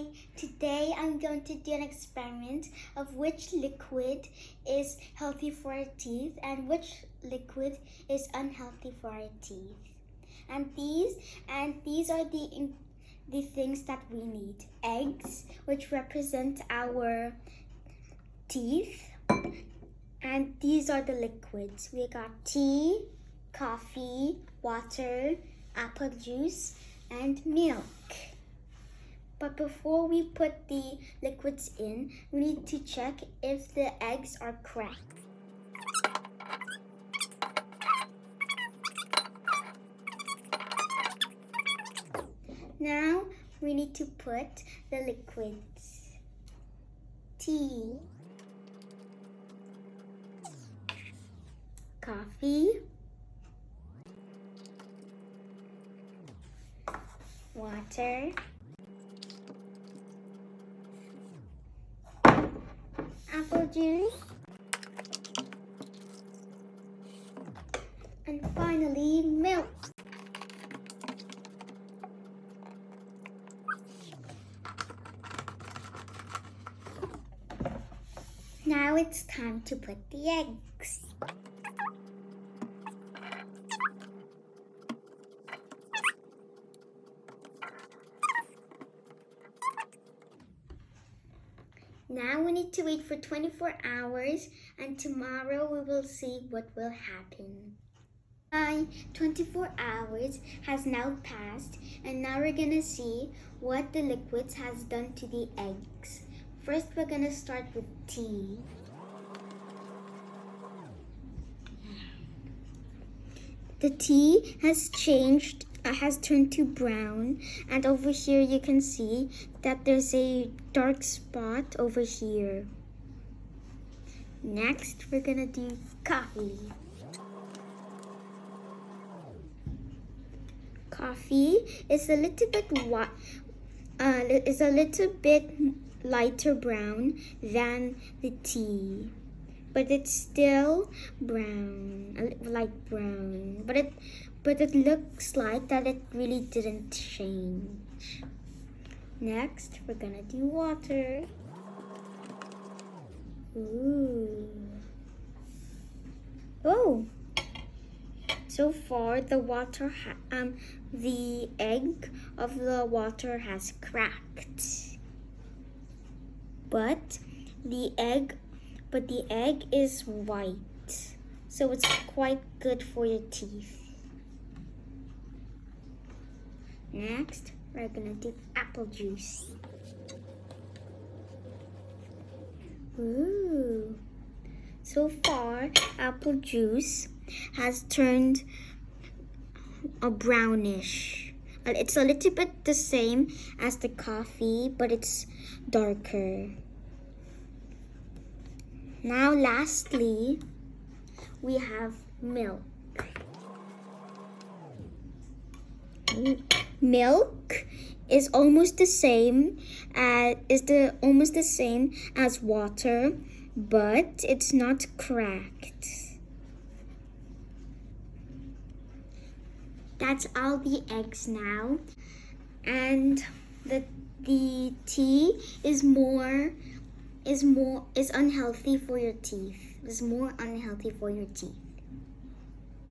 Hi, today I'm going to do an experiment of which liquid is healthy for our teeth and which liquid is unhealthy for our teeth. And these are the things that we need. Eggs, which represent our teeth, and these are the liquids. We got tea, coffee, water, apple juice, and milk. But before we put the liquids in, we need to check if the eggs are cracked. Now we need to put the liquids. Tea, coffee, water, apple juice, and finally milk. Now it's time to put the eggs. Now we need to wait for 24 hours, and tomorrow we will see what will happen. 24 hours has now passed, and now we're gonna see what the liquids has done to the eggs. First, we're gonna start with tea. The tea has changed, has turned to brown, and over here you can see that there's a dark spot over here. Next, we're gonna do coffee. Coffee is a little bit lighter brown than the tea, but it's still brown, light brown. But it looks like that it really didn't change. Next, we're gonna do water. Ooh. Oh. So far, the egg of the water has cracked. But the egg is white, so it's quite good for your teeth. Next, we're gonna do apple juice. Ooh. So far, apple juice has turned a brownish. It's a little bit the same as the coffee, but it's darker. Now, lastly, we have milk. Milk is almost the same as water, but it's not cracked. That's all the eggs now, and the tea is unhealthy for your teeth. It's more unhealthy for your teeth.